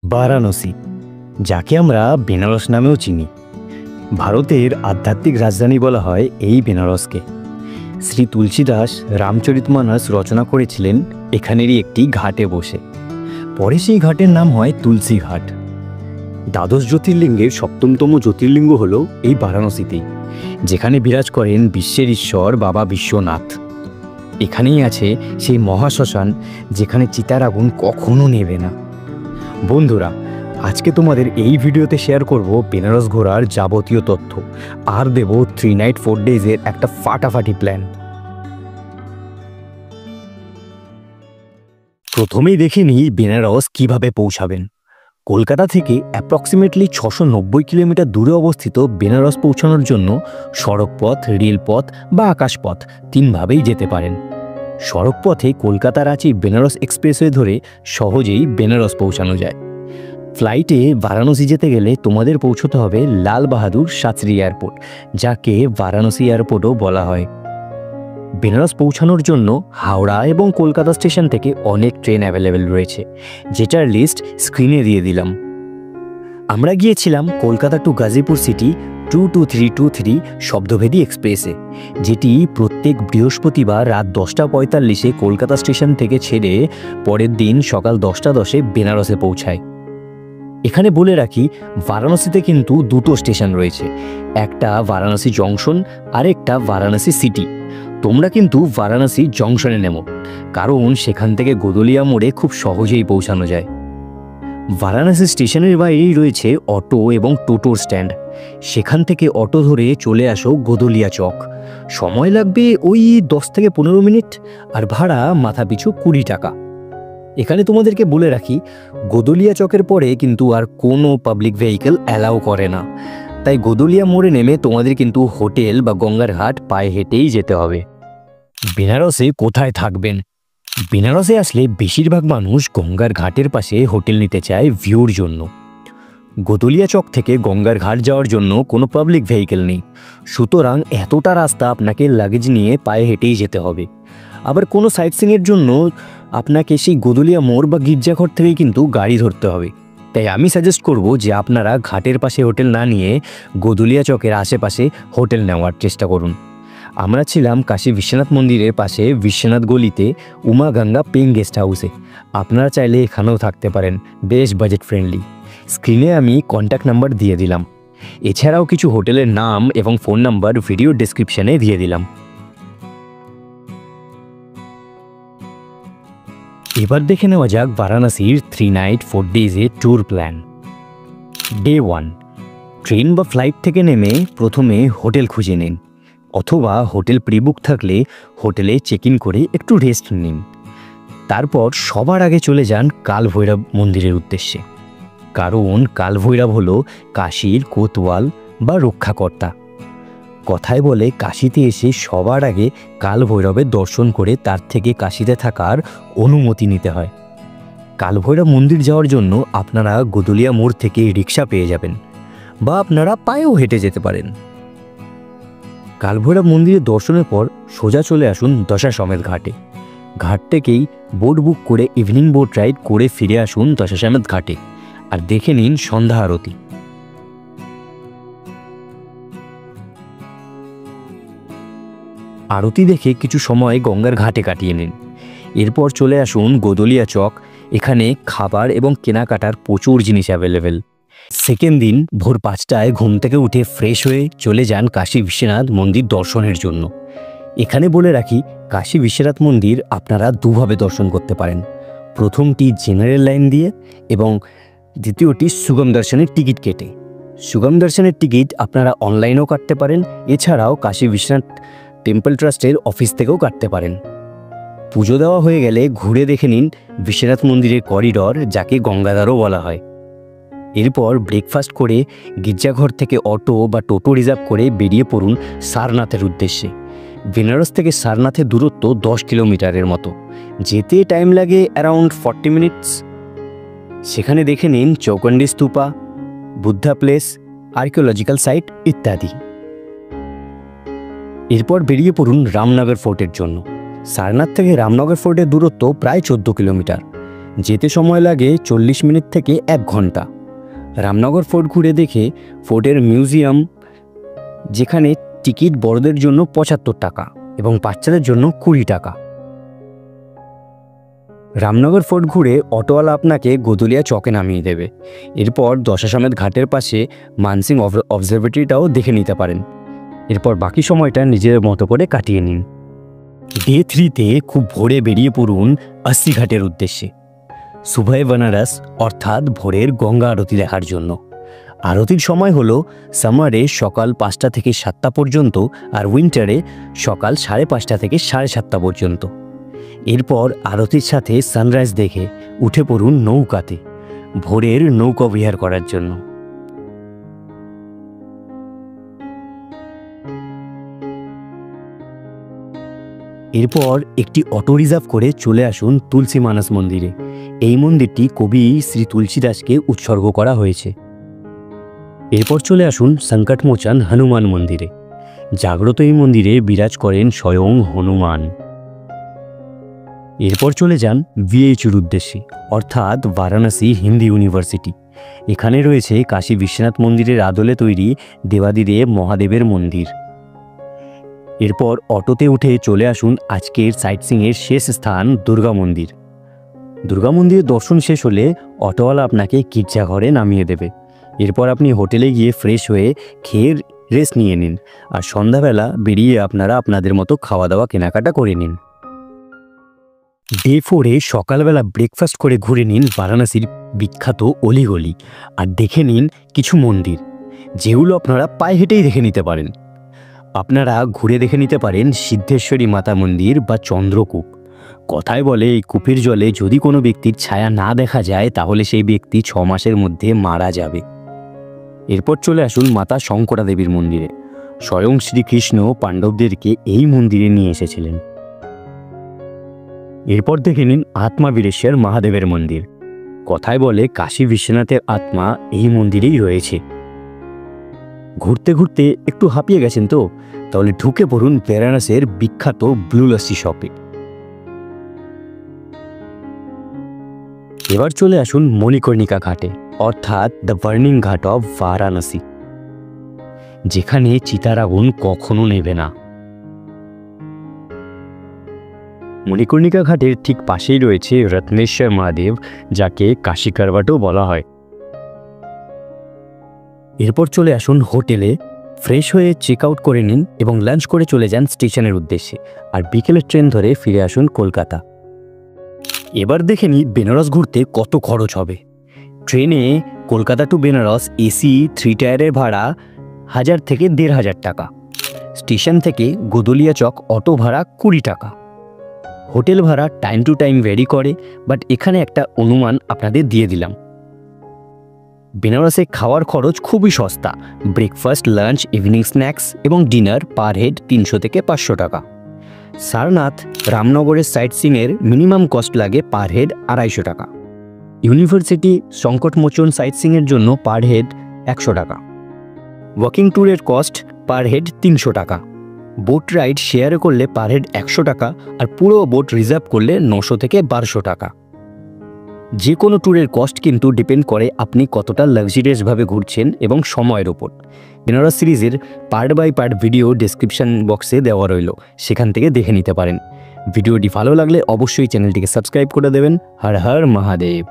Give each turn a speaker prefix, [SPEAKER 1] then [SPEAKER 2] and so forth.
[SPEAKER 1] বারাণসী, যাকে আমরা বেনারস নামেও চিনি। ভারতের আধ্যাত্মিক রাজধানী বলা হয় এই বেনারসকে। শ্রী তুলসীদাস রামচরিতমানস রচনা করেছিলেন এখানেরই একটি ঘাটে বসে। পরে সেই ঘাটের নাম হয় তুলসী ঘাট। দ্বাদশ জ্যোতির্লিঙ্গের সপ্তমতম জ্যোতির্লিঙ্গ হল এই বারাণসীতেই, যেখানে বিরাজ করেন বিশ্বের ঈশ্বর বাবা বিশ্বনাথ। এখানেই আছে সেই মহাশ্মশান, যেখানে চিতার আগুন কখনো নেবে না। বন্ধুরা, আজকে তোমাদের এই ভিডিওতে শেয়ার করব বেনারস ঘোরার যাবতীয় তথ্য, আর দেব 3 নাইট 4 ডেজের একটা ফাটাফাটি প্ল্যান। প্রথমেই দেখে নিই বেনারস কিভাবে পৌঁছাবেন। কলকাতা থেকে অ্যাপ্রক্সিমেটলি 690 কিলোমিটার দূরে অবস্থিত বেনারস পৌঁছানোর জন্য সড়কপথ, রেলপথ বা আকাশপথ তিনভাবেই যেতে পারেন। সড়কপথে কলকাতা রাঁচি বেনারস এক্সপ্রেসওয়ে ধরে সহজেই বেনারস পৌঁছানো যায়। ফ্লাইটে বারাণসী যেতে গেলে তোমাদের পৌঁছতে হবে লাল বাহাদুর শাস্ত্রী এয়ারপোর্ট, যাকে বারাণসী এয়ারপোর্টও বলা হয়। বেনারস পৌঁছানোর জন্য হাওড়া এবং কলকাতা স্টেশন থেকে অনেক ট্রেন অ্যাভেলেবেল রয়েছে, যেটার লিস্ট স্ক্রিনে দিয়ে দিলাম। আমরা গিয়েছিলাম কলকাতা টু গাজীপুর সিটি 22323 শব্দভেদী এক্সপ্রেসে, যেটি প্রত্যেক বৃহস্পতিবার রাত 10:45 কলকাতা স্টেশন থেকে ছেড়ে পরের দিন সকাল 10:10 বেনারসে পৌঁছায়। এখানে বলে রাখি, বারাণসীতে কিন্তু দুটো স্টেশন রয়েছে, একটা বারাণসী জংশন আর একটা বারাণসী সিটি। তোমরা কিন্তু বারাণসী জংশনে নেমো, কারণ সেখান থেকে গোদলিয়া মোড়ে খুব সহজেই পৌঁছানো যায়। বারাণসী স্টেশনের বাইরেই রয়েছে অটো এবং টোটোর স্ট্যান্ড। সেখান থেকে অটো ধরে চলে আসো গোদলিয়া চক। সময় লাগবে ওই 10 থেকে 15 মিনিট, আর ভাড়া মাথাপিছু 20 টাকা। এখানে তোমাদেরকে বলে রাখি, গোদলিয়া চকের পরে কিন্তু আর কোনো পাবলিক ভেহিকেল অ্যালাউ করে না, তাই গোদলিয়া মোড়ে নেমে তোমাদের কিন্তু হোটেল বা গঙ্গার ঘাট পায়ে হেঁটেই যেতে হবে। বেনারসে কোথায় থাকবেন? বেনারসে আসলে বেশিরভাগ মানুষ গঙ্গার ঘাটের পাশে হোটেল নিতে চায় ভিউর জন্য। গোদলিয়া চক থেকে গঙ্গার ঘাট যাওয়ার জন্য কোনো পাবলিক ভেহিকেল নেই, সুতরাং এতটা রাস্তা আপনাকে লাগেজ নিয়ে পায়ে হেঁটেই যেতে হবে। আবার কোনো সাইট সিনের জন্য আপনাকে সেই গোদলিয়া মোড় বা গির্জাঘর থেকেই কিন্তু গাড়ি ধরতে হবে। তাই আমি সাজেস্ট করব যে আপনারা ঘাটের পাশে হোটেল না নিয়ে গোদলিয়া চকের আশেপাশে হোটেল নেওয়ার চেষ্টা করুন। আমরা ছিলাম কাশী বিশ্বনাথ মন্দিরের পাশে বিশ্বনাথ গলিতে উমা গঙ্গা পেইং গেস্ট হাউসে। আপনারা চাইলে এখানেও থাকতে পারেন, বেশ বাজেট ফ্রেন্ডলি। স্ক্রিনে আমি কন্ট্যাক্ট নাম্বার দিয়ে দিলাম। এছাড়াও কিছু হোটেলের নাম এবং ফোন নাম্বার ভিডিও ডেসক্রিপশনে দিয়ে দিলাম। এবার দেখে নেওয়া যাক বারাণসীর 3 নাইট 4 ডেজের ট্যুর প্ল্যান। ডে 1, ট্রেন বা ফ্লাইট থেকে নেমে প্রথমে হোটেল খুঁজে নিন, অথবা হোটেল প্রিবুক থাকলে হোটেলে চেক ইন করে একটু রেস্ট নিন। তারপর সবার আগে চলে যান কালভৈরব মন্দিরের উদ্দেশ্যে, কারণ কালভৈরব হলো কাশীর কোতওয়াল বা রক্ষাকর্তা। কথায় বলে, কাশীতে এসে সবার আগে কালভৈরবের দর্শন করে তার থেকে কাশীতে থাকার অনুমতি নিতে হয়। কালভৈরব মন্দির যাওয়ার জন্য আপনারা গোদলিয়া মোড় থেকে রিক্সা পেয়ে যাবেন, বা আপনারা পায়েও হেঁটে যেতে পারেন। কালভৈরব মন্দিরের দর্শনের পর সোজা চলে আসুন দশাশ্বমেধ ঘাটে। ঘাট থেকেই বোট বুক করে ইভিনিং বোট রাইড করে ফিরে আসুন দশাশ্বমেধ ঘাটে, আর দেখে নিন সন্ধ্যা আরতি। আরতি দেখে কিছু সময় গঙ্গার ঘাটে কাটিয়ে নিন। এরপর চলে আসুন গোদলিয়া চক। এখানে খাবার এবং কেনাকাটার প্রচুর জিনিস অ্যাভেলেবেল। সেকেন্ড দিন ভোর 5টায় ঘুম থেকে উঠে ফ্রেশ হয়ে চলে যান কাশী বিশ্বনাথ মন্দির দর্শনের জন্য। এখানে বলে রাখি, কাশী বিশ্বনাথ মন্দির আপনারা দুভাবে দর্শন করতে পারেন। প্রথমটি জেনারেল লাইন দিয়ে, এবং দ্বিতীয়টি সুগম দর্শনের টিকিট কেটে। সুগম দর্শনের টিকিট আপনারা অনলাইনেও কাটতে পারেন, এছাড়াও কাশী বিশ্বনাথ টেম্পল ট্রাস্টের অফিস থেকেও কাটতে পারেন। পুজো দেওয়া হয়ে গেলে ঘুরে দেখে নিন বিশ্বনাথ মন্দিরের করিডর, যাকে গঙ্গাধারও বলা হয়। এরপর ব্রেকফাস্ট করে গির্জাঘর থেকে অটো বা টোটো রিজার্ভ করে বেরিয়ে পড়ুন সারনাথের উদ্দেশ্যে। বেনারস থেকে সারনাথের দূরত্ব 10 কিলোমিটারের মতো, যেতে টাইম লাগে অ্যারাউন্ড 40 মিনিটস। সেখানে দেখে নিন চৌকন্ডী stupa, Buddha place, archaeological site ইত্যাদি। এরপর বেরিয়ে পড়ুন রামনগর ফোর্টের জন্য। সারনাথ থেকে রামনগর ফোর্টের দূরত্ব প্রায় 14 কিলোমিটার। যেতে সময় লাগে 40 মিনিট থেকে 1 ঘন্টা। রামনগর ফোর্ট ঘুরে দেখে ফোর্টের মিউজিয়াম, যেখানে টিকিট বড়দের জন্য 75 টাকা এবং বাচ্চাদের জন্য 20 টাকা। রামনগর ফোর্ট ঘুরে অটোওয়ালা আপনাকে গোদুলিয়া চকে নামিয়ে দেবে। এরপর দশাসমেত ঘাটের পাশে মানসিং অবজারভেটরিটাও দেখে নিতে পারেন। এরপর বাকি সময়টা নিজের মতো করে কাটিয়ে নিন। ডে 3তে খুব ভোরে বেরিয়ে পড়ুন 80 ঘাটের উদ্দেশ্যে, সুবহে বেনারস অর্থাৎ ভোরের গঙ্গা আরতি দেখার জন্য। আরতির সময় হলো সামারে সকাল 5টা থেকে 7টা পর্যন্ত, আর উইন্টারে সকাল 5:30 থেকে 7:30 পর্যন্ত। এরপর আরতির সাথে সানরাইজ দেখে উঠে পড়ুন নৌকাতে ভোরের নৌকা বিহার করার জন্য। এরপর একটি অটো রিজার্ভ করে চলে আসুন তুলসী মানস মন্দিরে। এই মন্দিরটি কবি শ্রী তুলসীদাসকে উৎসর্গ করা হয়েছে। এরপর চলে আসুন সংকটমোচন হনুমান মন্দিরে। জাগ্রত এই মন্দিরে বিরাজ করেন স্বয়ং হনুমান। এরপর চলে যান ভিএইচুর উদ্দেশ্যে, অর্থাৎ বারাণসী হিন্দি ইউনিভার্সিটি। এখানে রয়েছে কাশী বিশ্বনাথ মন্দিরের আদলে তৈরি দেবাদিদেব মহাদেবের মন্দির। এরপর অটোতে উঠে চলে আসুন আজকের সাইটসিংয়ের শেষ স্থান দুর্গা মন্দির। দুর্গা মন্দিরের দর্শন শেষ হলে অটোওয়ালা আপনাকে গির্জাঘরে নামিয়ে দেবে। এরপর আপনি হোটেলে গিয়ে ফ্রেশ হয়ে খেয়ে রেস্ট নিয়ে নিন, আর সন্ধ্যাবেলা বেরিয়ে আপনারা আপনাদের মতো খাওয়া দাওয়া কেনাকাটা করে নিন। ডে 4-এ সকালবেলা ব্রেকফাস্ট করে ঘুরে নিন বারাণসীর বিখ্যাত অলিগলি, আর দেখে নিন কিছু মন্দির, যেগুলো আপনারা পায়ে হেঁটেই দেখে নিতে পারেন। আপনারা ঘুরে দেখে নিতে পারেন সিদ্ধেশ্বরী মাতা মন্দির বা চন্দ্রকূপ। কথায় বলে এই কূপের জলে যদি কোনো ব্যক্তির ছায়া না দেখা যায় তাহলে সেই ব্যক্তি 6 মাসের মধ্যে মারা যাবে। এরপর চলে আসুন মাতা শঙ্করা দেবীর মন্দিরে। স্বয়ং শ্রীকৃষ্ণ পাণ্ডবদেরকে এই মন্দিরে নিয়ে এসেছিলেন। এরপর দেখে নিন আত্মাবীরেশ্বর মহাদেবের মন্দির। কথায় বলে কাশী বিশ্বনাথের আত্মা এই মন্দিরেই রয়েছে। ঘুরতে ঘুরতে একটু হাঁপিয়ে গেছেন তো, তাহলে ঢুকে পড়ুন বেনারসের বিখ্যাত ব্লু লস্যি শপে। এবার চলে আসুন মণিকর্ণিকা ঘাটে, অর্থাৎ দ্য বার্নিং ঘাট অফ বারাণসী, যেখানে চিতার আগুন কখনো নেবে না। মণিকর্ণিকা ঘাটের ঠিক পাশেই রয়েছে রত্নেশ্বর মহাদেব, যাকে কাশী কারবাটও বলা হয়। এরপর চলে আসুন হোটেলে, ফ্রেশ হয়ে চেক আউট করে নিন এবং লাঞ্চ করে চলে যান স্টেশনের উদ্দেশ্যে, আর বিকেলের ট্রেন ধরে ফিরে আসুন কলকাতা। এবার দেখে নিই বেনারস ঘুরতে কত খরচ হবে। ট্রেনে কলকাতা টু বেনারস এসি 3 টায়ারের ভাড়া 1000 থেকে 1500 টাকা। স্টেশন থেকে গোদুলিয়া চক অটো ভাড়া 20 টাকা। হোটেল ভাড়া টাইম টু টাইম ভ্যারি করে, বাট এখানে একটা অনুমান আপনাদের দিয়ে দিলাম। বেনারসে খাওয়ার খরচ খুবই সস্তা। ব্রেকফাস্ট, লাঞ্চ, ইভিনিং স্ন্যাক্স এবং ডিনার পার হেড 300 থেকে 500 টাকা। সারনাথ রামনগরের সাইটসিংয়ের মিনিমাম কস্ট লাগে পার হেড 250 টাকা। ইউনিভার্সিটি সংকটমোচন সাইটসিংয়ের জন্য পার হেড 100 টাকা। ওয়াকিং ট্যুরের কস্ট পার হেড 300 টাকা। বোট রাইড শেয়ারে করলে পার হেড 100 টাকা, আর পুরো বোট রিজার্ভ করলে 900 থেকে 1200 টাকা। যে কোনো ট্যুরের কস্ট কিন্তু ডিপেন্ড করে আপনি কতটা লাক্সারিয়াসভাবে ঘুরছেন এবং সময়ের ওপর। বেনারস সিরিজের part by part video description বক্সে দেওয়া রইল, সেখান থেকে দেখে নিতে পারেন। ভিডিওটি ভালো লাগলে অবশ্যই চ্যানেলটিকে সাবস্ক্রাইব করে দেবেন। হর হর মহাদেব।